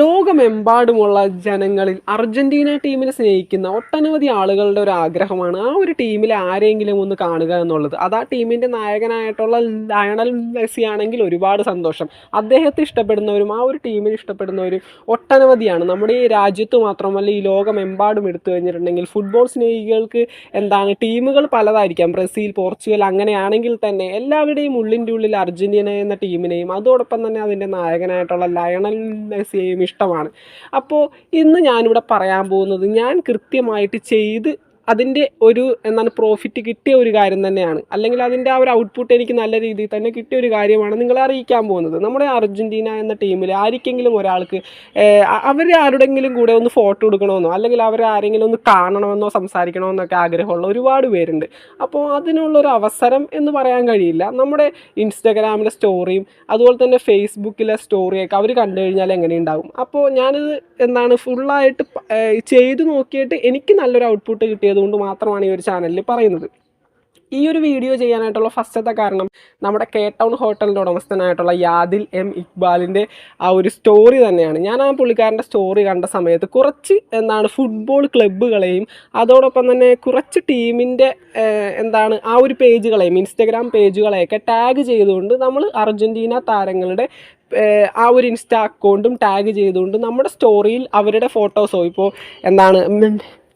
ലോകമെമ്പാടുമുള്ള ജനങ്ങളിൽ അർജന്റീന ടീമിനെ സ്നേഹിക്കുന്ന ഒട്ടനവധി ആളുകളുടെ ഒരു ആഗ്രഹമാണ് ആ ഒരു ടീമിലെ ആരെങ്കിലും ഒന്ന് കാണുക എന്നുള്ളത്. അത് ആ ടീമിൻ്റെ നായകനായിട്ടുള്ള ലയണൽ മെസ്സി ആണെങ്കിൽ ഒരുപാട് സന്തോഷം. അദ്ദേഹത്തെ ഇഷ്ടപ്പെടുന്നവരും ആ ഒരു ടീമിനെ ഇഷ്ടപ്പെടുന്നവരും ഒട്ടനവധിയാണ്. നമ്മുടെ ഈ രാജ്യത്ത് മാത്രമല്ല, ഈ ലോകമെമ്പാടും എടുത്തു കഴിഞ്ഞിട്ടുണ്ടെങ്കിൽ ഫുട്ബോൾ സ്നേഹികൾക്ക് ടീമുകൾ പലതായിരിക്കാം. ബ്രസീൽ, പോർച്ചുഗൽ അങ്ങനെയാണെങ്കിൽ തന്നെ എല്ലാവരുടെയും ഉള്ളിൻ്റെ ഉള്ളിൽ അർജന്റീന എന്ന ടീമിനെയും അതോടൊപ്പം തന്നെ അതിൻ്റെ നായകനായിട്ടുള്ള ലയണൽ മെസ്സിയെയും ഇഷ്ടമാണ്. അപ്പോൾ ഇന്ന് ഞാനിവിടെ പറയാൻ പോകുന്നത് ഞാൻ കൃത്യമായിട്ട് അതിൻ്റെ ഒരു പ്രോഫിറ്റ് കിട്ടിയ ഒരു കാര്യം തന്നെയാണ്, അല്ലെങ്കിൽ അതിൻ്റെ ആ ഒരു ഔട്ട്പുട്ട് എനിക്ക് നല്ല രീതിയിൽ തന്നെ കിട്ടിയ ഒരു കാര്യമാണ് നിങ്ങളെ അറിയിക്കാൻ പോകുന്നത്. നമ്മുടെ അർജന്റീന എന്ന ടീമിൽ ആർക്കെങ്കിലും ഒരാൾക്ക് അവർ ആരുടെങ്കിലും കൂടെ ഒന്ന് ഫോട്ടോ എടുക്കണമെന്നോ അല്ലെങ്കിൽ അവർ ആരെങ്കിലും ഒന്ന് കാണണമെന്നോ സംസാരിക്കണമെന്നൊക്കെ ആഗ്രഹമുള്ള ഒരുപാട് പേരുണ്ട്. അപ്പോൾ അതിനുള്ളൊരു അവസരം എന്ന് പറയാൻ കഴിയില്ല. നമ്മുടെ ഇൻസ്റ്റഗ്രാമിലെ സ്റ്റോറിയും അതുപോലെ തന്നെ ഫേസ്ബുക്കിലെ സ്റ്റോറിയൊക്കെ അവർ കണ്ടു കഴിഞ്ഞാൽ എങ്ങനെ ഉണ്ടാവും. അപ്പോൾ ഞാനിത് ഫുള്ളായിട്ട് ചെയ്ത് നോക്കിയിട്ട് എനിക്ക് നല്ലൊരു ഔട്ട്പുട്ട് കിട്ടിയതുകൊണ്ട് മാത്രമാണ് ഈ ഒരു ചാനലിൽ പറയുന്നത്. ഈ ഒരു വീഡിയോ ചെയ്യാനായിട്ടുള്ള ഫസ്റ്റത്തെ കാരണം നമ്മുടെ കെ ടൗൺ ഹോട്ടലിൻ്റെ ഉടമസ്ഥനായിട്ടുള്ള യാദിൽ എം ഇക്ബാലിൻ്റെ ആ ഒരു സ്റ്റോറി തന്നെയാണ്. ഞാൻ ആ പുള്ളിക്കാരൻ്റെ സ്റ്റോറി കണ്ട സമയത്ത് കുറച്ച് ഫുട്ബോൾ ക്ലബ്ബുകളെയും അതോടൊപ്പം തന്നെ കുറച്ച് ടീമിൻ്റെ ആ ഒരു പേജുകളെയും ഇൻസ്റ്റഗ്രാം പേജുകളെയൊക്കെ ടാഗ് ചെയ്തുകൊണ്ട് നമ്മൾ അർജന്റീന താരങ്ങളുടെ ആ ഒരു ഇൻസ്റ്റ അക്കൗണ്ടും ടാഗ് ചെയ്തുകൊണ്ട് നമ്മുടെ സ്റ്റോറിയിൽ അവരുടെ ഫോട്ടോസോ ഇപ്പോൾ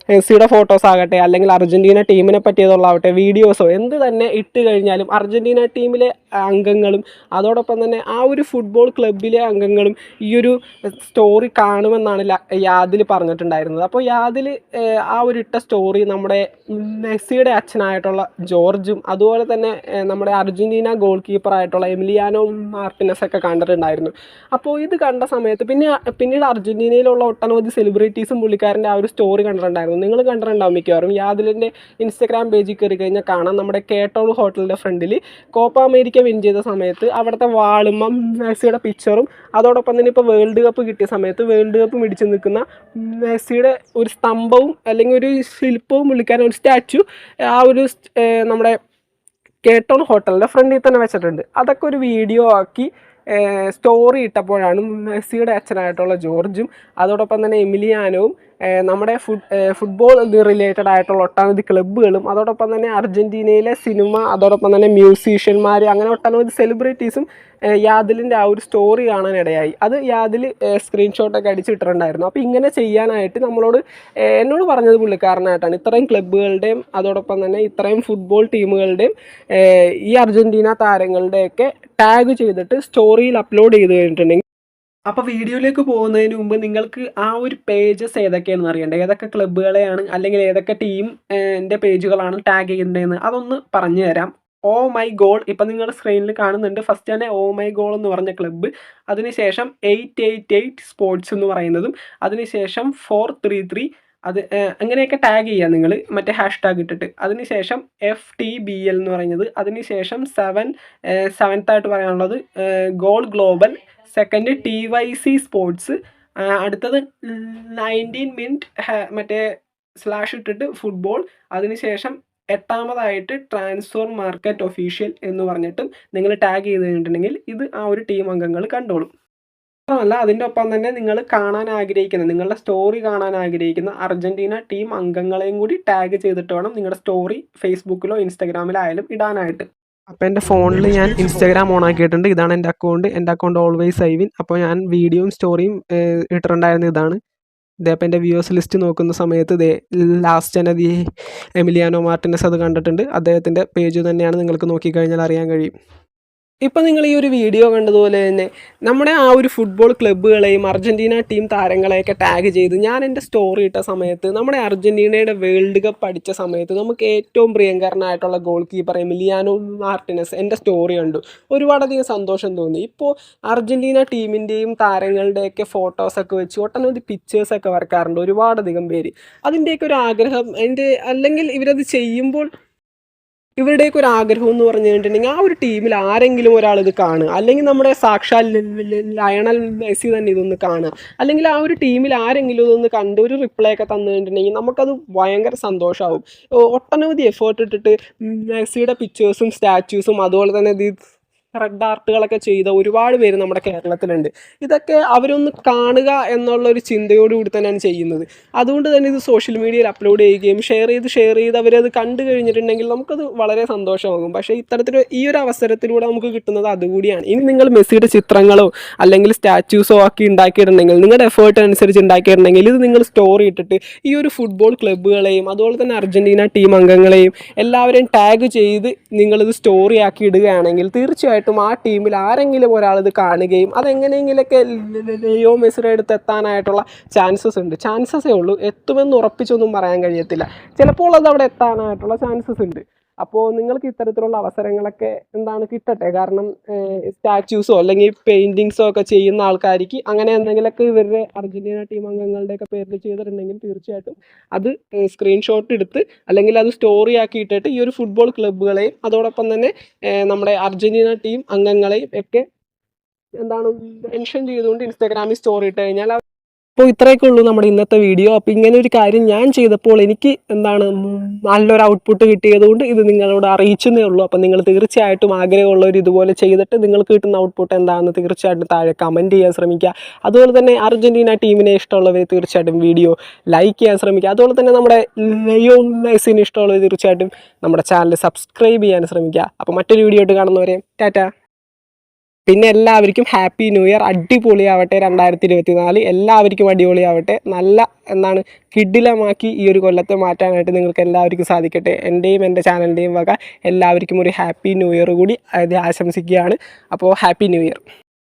മെസ്സിയുടെ ഫോട്ടോസ് ആകട്ടെ അല്ലെങ്കിൽ അർജന്റീന ടീമിനെ പറ്റിയതുള്ളാവട്ടെ വീഡിയോസോ എന്ത് തന്നെ ഇട്ട് കഴിഞ്ഞാലും അർജന്റീന ടീമിലെ അംഗങ്ങളും അതോടൊപ്പം തന്നെ ആ ഒരു ഫുട്ബോൾ ക്ലബിലെ അംഗങ്ങളും ഈ ഒരു സ്റ്റോറി കാണുമെന്നാണ് യാദിൽ പറഞ്ഞിട്ടുണ്ടായിരുന്നത്. അപ്പോൾ യാദിൽ ആ ഒരു ഇട്ട സ്റ്റോറി നമ്മുടെ മെസ്സിയുടെ അച്ഛനായിട്ടുള്ള ജോർജും അതുപോലെ തന്നെ നമ്മുടെ അർജന്റീന ഗോൾ കീപ്പറായിട്ടുള്ള എമിലിയാനോ മാർട്ടിനസ് ഒക്കെ കണ്ടിട്ടുണ്ടായിരുന്നു. അപ്പോൾ ഇത് കണ്ട സമയത്ത് പിന്നീട് അർജന്റീനയിലുള്ള ഒട്ടനവധി സെലിബ്രിറ്റീസും പുള്ളിക്കാരൻ്റെ ആ ഒരു സ്റ്റോറി കണ്ടിട്ടുണ്ടായിരുന്നു. നിങ്ങൾ കണ്ടിട്ടുണ്ടാവും മിക്കവാറും. യാദിലിൻ്റെ ഇൻസ്റ്റഗ്രാം പേജിൽ കയറി കഴിഞ്ഞാൽ കാണാം നമ്മുടെ കെ ടൗൺ ഹോട്ടലിൻ്റെ ഫ്രണ്ടിൽ കോപ്പ അമേരിക്ക വിൻ ചെയ്ത സമയത്ത് അവിടുത്തെ വാളും മെസ്സിയുടെ പിക്ചറും അതോടൊപ്പം തന്നെ ഇപ്പോൾ വേൾഡ് കപ്പ് കിട്ടിയ സമയത്ത് വേൾഡ് കപ്പ് മിടിച്ച് നിൽക്കുന്ന മെസ്സിയുടെ ഒരു സ്തംഭവും അല്ലെങ്കിൽ ഒരു ശില്പവും പുള്ളിക്കാരൻ ഒരു സ്റ്റാച്ചു ആ ഒരു നമ്മുടെ കെ ടൗൺ ഹോട്ടലിൻ്റെ ഫ്രണ്ടിൽ തന്നെ വെച്ചിട്ടുണ്ട്. അതൊക്കെ ഒരു വീഡിയോ ആക്കി സ്റ്റോറി ഇട്ടപ്പോഴാണ് മെസ്സിയുടെ അച്ഛനായിട്ടുള്ള ജോർജും അതോടൊപ്പം തന്നെ എമിലിയാനോവും നമ്മുടെ ഫുട്ബോൾ റിലേറ്റഡ് ആയിട്ടുള്ള ഒട്ടനവധി ക്ലബ്ബുകളും അതോടൊപ്പം തന്നെ അർജന്റീനയിലെ സിനിമ അതോടൊപ്പം തന്നെ മ്യൂസീഷ്യന്മാർ അങ്ങനെ ഒട്ടനവധി സെലിബ്രിറ്റീസും യാദിലിൻ്റെ ആ ഒരു സ്റ്റോറി കാണാനിടയായി. അത് യാദിൽ സ്ക്രീൻഷോട്ടൊക്കെ അടിച്ചിട്ടിട്ടുണ്ടായിരുന്നു. അപ്പോൾ ഇങ്ങനെ ചെയ്യാനായിട്ട് എന്നോട് പറഞ്ഞത് പുള്ളിക്കാരനായിട്ടാണ്. ഇത്രയും ക്ലബ്ബുകളുടെയും അതോടൊപ്പം തന്നെ ഇത്രയും ഫുട്ബോൾ ടീമുകളുടെയും ഈ അർജന്റീന താരങ്ങളുടെയൊക്കെ ടാഗ് ചെയ്തിട്ട് സ്റ്റോറിയിൽ അപ്ലോഡ് ചെയ്ത് കഴിഞ്ഞിട്ടുണ്ടെങ്കിൽ അപ്പോൾ വീഡിയോയിലേക്ക് പോകുന്നതിന് മുമ്പ് നിങ്ങൾക്ക് ആ ഒരു പേജസ് ഏതൊക്കെയാണെന്ന് അറിയണ്ടേ, ഏതൊക്കെ ക്ലബ്ബുകളെയാണ് അല്ലെങ്കിൽ ഏതൊക്കെ ടീമിൻ്റെ പേജുകളാണ് ടാഗ് ചെയ്യേണ്ടതെന്ന് അതൊന്ന് പറഞ്ഞു തരാം. ഓ മൈ ഗോൾ ഇപ്പം നിങ്ങൾ സ്ക്രീനിൽ കാണുന്നുണ്ട്. ഫസ്റ്റ് തന്നെ ഓ മൈ ഗോൾ എന്ന് പറഞ്ഞ ക്ലബ്ബ്, അതിനുശേഷം 888 സ്പോർട്സ് എന്ന് പറയുന്നതും, അതിനുശേഷം 433 അത് അങ്ങനെയൊക്കെ ടാഗ് ചെയ്യുക നിങ്ങൾ മറ്റേ #ടാഗ് ഇട്ടിട്ട്. അതിനുശേഷം FTBL എന്ന് പറയുന്നത്, അതിനുശേഷം സെവൻത്തായിട്ട് പറയാനുള്ളത് goal global, second TYC sports, അടുത്തത് 19 മിനിറ്റ് മറ്റേ സ്ലാഷ് ഇട്ടിട്ട് ഫുട്ബോൾ, അതിനുശേഷം 8ാമതായിട്ട് ട്രാൻസ്ഫർ മാർക്കറ്റ് ഒഫീഷ്യൽ എന്ന് പറഞ്ഞിട്ടും നിങ്ങൾ ടാഗ് ചെയ്ത് കഴിഞ്ഞിട്ടുണ്ടെങ്കിൽ ഇത് ആ ഒരു ടീം അംഗങ്ങൾ കണ്ടോളും. മാത്രമല്ല അതിൻ്റെ ഒപ്പം തന്നെ നിങ്ങൾ നിങ്ങളുടെ സ്റ്റോറി കാണാൻ ആഗ്രഹിക്കുന്ന അർജന്റീന ടീം അംഗങ്ങളെയും കൂടി ടാഗ് ചെയ്തിട്ട് വേണം നിങ്ങളുടെ സ്റ്റോറി ഫേസ്ബുക്കിലോ ഇൻസ്റ്റാഗ്രാമിലോ ആയാലും ഇടാനായിട്ട്. അപ്പോൾ എൻ്റെ ഫോണിൽ ഞാൻ ഇൻസ്റ്റാഗ്രാം ഓൺ ആക്കിയിട്ടുണ്ട്. ഇതാണ് എൻ്റെ അക്കൗണ്ട് ഓൾവേസ് ഐവിൻ. അപ്പോൾ ഞാൻ വീഡിയോയും സ്റ്റോറിയും ഇട്ടിട്ടുണ്ടായിരുന്ന ഇതാണ്. അപ്പോൾ എൻ്റെ വ്യൂവേഴ്സ് ലിസ്റ്റ് നോക്കുന്ന സമയത്ത് ലാസ്റ്റ് തന്നെ എമിലിയാനോ മാർട്ടിനസ് അത് കണ്ടിട്ടുണ്ട്. അദ്ദേഹത്തിൻ്റെ പേജ് തന്നെയാണ്, നിങ്ങൾക്ക് നോക്കിക്കഴിഞ്ഞാൽ അറിയാൻ കഴിയും. ഇപ്പം നിങ്ങൾ ഈ ഒരു വീഡിയോ കണ്ടതുപോലെ തന്നെ നമ്മുടെ ആ ഒരു ഫുട്ബോൾ ക്ലബ്ബുകളെയും അർജന്റീന ടീം താരങ്ങളെയൊക്കെ ടാഗ് ചെയ്ത് ഞാൻ എൻ്റെ സ്റ്റോറി ഇട്ട സമയത്ത് നമ്മുടെ അർജന്റീനയുടെ വേൾഡ് കപ്പ് അടിച്ച സമയത്ത് നമുക്ക് ഏറ്റവും പ്രിയങ്കരനായിട്ടുള്ള ഗോൾ കീപ്പർ എമിലിയാനോ മാർട്ടിനസ് എൻ്റെ സ്റ്റോറി കണ്ടു. ഒരുപാടധികം സന്തോഷം തോന്നി. ഇപ്പോൾ അർജന്റീന ടീമിൻ്റെയും താരങ്ങളുടെയൊക്കെ ഫോട്ടോസൊക്കെ വെച്ച് ഒട്ടനവധി പിക്ചേഴ്സൊക്കെ വരക്കാറുണ്ട് ഒരുപാടധികം പേര്. അതിൻ്റെയൊക്കെ ഒരു ആഗ്രഹം അല്ലെങ്കിൽ ഇവരത് ചെയ്യുമ്പോൾ ഇവരുടെയൊക്കെ ഒരു ആഗ്രഹം എന്ന് പറഞ്ഞു കഴിഞ്ഞിട്ടുണ്ടെങ്കിൽ ആ ഒരു ടീമിൽ ആരെങ്കിലും ഒരാൾ ഇത് കാണുക, അല്ലെങ്കിൽ നമ്മുടെ സാക്ഷാൽ ലയണൽ മെസ്സി തന്നെ ഇതൊന്ന് കാണുക, അല്ലെങ്കിൽ ആ ഒരു ടീമിൽ ആരെങ്കിലും ഇതൊന്ന് കണ്ട് ഒരു റിപ്ലൈ ഒക്കെ തന്നു കഴിഞ്ഞിട്ടുണ്ടെങ്കിൽ നമുക്കത് ഭയങ്കര സന്തോഷമാവും. ഒട്ടനവധി എഫേർട്ട് ഇട്ടിട്ട് മെസ്സിയുടെ പിക്ചേഴ്സും സ്റ്റാച്യൂസും അതുപോലെ തന്നെ റെഡ് ആർട്ടുകളൊക്കെ ചെയ്ത ഒരുപാട് പേര് നമ്മുടെ കേരളത്തിലുണ്ട്. ഇതൊക്കെ അവരൊന്ന് കാണുക എന്നുള്ളൊരു ചിന്തയോടുകൂടി തന്നെയാണ് ചെയ്യുന്നത്. അതുകൊണ്ട് തന്നെ ഇത് സോഷ്യൽ മീഡിയയിൽ അപ്ലോഡ് ചെയ്യുകയും ഷെയർ ചെയ്ത് അവരത് കണ്ടു കഴിഞ്ഞിട്ടുണ്ടെങ്കിൽ നമുക്കത് വളരെ സന്തോഷമാകും. പക്ഷേ ഇത്തരത്തിൽ ഈ ഒരു അവസരത്തിലൂടെ നമുക്ക് കിട്ടുന്നത് അതുകൂടിയാണ്. ഇനി നിങ്ങൾ മെസ്സിയുടെ ചിത്രങ്ങളോ അല്ലെങ്കിൽ സ്റ്റാച്യൂസോ ആക്കി ഉണ്ടാക്കിയിട്ടുണ്ടെങ്കിൽ, നിങ്ങളുടെ എഫേർട്ട് അനുസരിച്ച് ഉണ്ടാക്കിയിട്ടുണ്ടെങ്കിൽ, ഇത് നിങ്ങൾ സ്റ്റോറി ഇട്ടിട്ട് ഈ ഒരു ഫുട്ബോൾ ക്ലബ്ബുകളെയും അതുപോലെ തന്നെ അർജൻറ്റീന ടീം അംഗങ്ങളെയും എല്ലാവരെയും ടാഗ് ചെയ്ത് നിങ്ങളിത് സ്റ്റോറി ആക്കി ഇടുകയാണെങ്കിൽ തീർച്ചയായിട്ടും ആ ടീമിൽ ആരെങ്കിലും ഒരാളിത് കാണുകയും അതെങ്ങനെയെങ്കിലൊക്കെ ലിയോ മെസ്സിയുടെ അടുത്ത് എത്താനായിട്ടുള്ള ചാൻസസേ ഉള്ളൂ. എത്തുമെന്ന് ഉറപ്പിച്ചൊന്നും പറയാൻ കഴിയത്തില്ല. ചിലപ്പോൾ അത് അവിടെ എത്താനായിട്ടുള്ള ചാൻസസ് ഉണ്ട്. അപ്പോൾ നിങ്ങൾക്ക് ഇത്തരത്തിലുള്ള അവസരങ്ങളൊക്കെ കിട്ടട്ടെ. കാരണം സ്റ്റാച്യൂസോ അല്ലെങ്കിൽ പെയിൻറ്റിങ്സോ ഒക്കെ ചെയ്യുന്ന ആൾക്കാർക്ക് അങ്ങനെ എന്തെങ്കിലുമൊക്കെ ഇവരുടെ അർജൻറ്റീന ടീം അംഗങ്ങളുടെയൊക്കെ പേരിൽ ചെയ്തിട്ടുണ്ടെങ്കിൽ തീർച്ചയായിട്ടും അത് സ്ക്രീൻഷോട്ട് എടുത്ത് അല്ലെങ്കിൽ അത് സ്റ്റോറി ആക്കി ഇട്ടിട്ട് ഈ ഒരു ഫുട്ബോൾ ക്ലബ്ബുകളെയും അതോടൊപ്പം തന്നെ നമ്മുടെ അർജൻറ്റീന ടീം അംഗങ്ങളെയും ഒക്കെ മെൻഷൻ ചെയ്തുകൊണ്ട് ഇൻസ്റ്റാഗ്രാമിൽ സ്റ്റോറി ഇട്ട് കഴിഞ്ഞാൽ അപ്പോൾ ഇത്രയൊക്കെ ഉള്ളൂ നമ്മുടെ ഇന്നത്തെ വീഡിയോ. അപ്പോൾ ഇങ്ങനെ ഒരു കാര്യം ഞാൻ ചെയ്തപ്പോൾ എനിക്ക് നല്ലൊരു ഔട്ട്പുട്ട് കിട്ടിയതുകൊണ്ട് ഇത് നിങ്ങളോട് അറിയിച്ചെന്നേ ഉള്ളൂ. അപ്പോൾ നിങ്ങൾ തീർച്ചയായിട്ടും ആഗ്രഹമുള്ളവർ ഇതുപോലെ ചെയ്തിട്ട് നിങ്ങൾക്ക് കിട്ടുന്ന ഔട്ട്പുട്ട് എന്താണെന്ന് തീർച്ചയായിട്ടും താഴെ കമൻറ്റ് ചെയ്യാൻ ശ്രമിക്കുക. അതുപോലെ തന്നെ അർജൻറ്റീന ടീമിനെ ഇഷ്ടമുള്ളവർ തീർച്ചയായിട്ടും വീഡിയോ ലൈക്ക് ചെയ്യാൻ ശ്രമിക്കുക. അതുപോലെ തന്നെ നമ്മുടെ ലിയോ മെസ്സിനെ ഇഷ്ടമുള്ളവർ തീർച്ചയായിട്ടും നമ്മുടെ ചാനൽ സബ്സ്ക്രൈബ് ചെയ്യാൻ ശ്രമിക്കുക. അപ്പോൾ മറ്റൊരു വീഡിയോ ആയിട്ട് കാണുന്നവരെ ടാറ്റ. പിന്നെ എല്ലാവർക്കും ഹാപ്പി ന്യൂ ഇയർ. അടിപൊളിയാവട്ടെ 2024. എല്ലാവർക്കും അടിപൊളിയാവട്ടെ. നല്ല കിടിലമാക്കി ഈ ഒരു കൊല്ലത്തെ മാറ്റാനായിട്ട് നിങ്ങൾക്ക് എല്ലാവർക്കും സാധിക്കട്ടെ. എൻ്റെയും എൻ്റെ ചാനലിൻ്റെയും വക എല്ലാവർക്കും ഒരു ഹാപ്പി ന്യൂ ഇയർ കൂടി ആശംസിക്കുകയാണ്. അപ്പോൾ ഹാപ്പി ന്യൂ ഇയർ.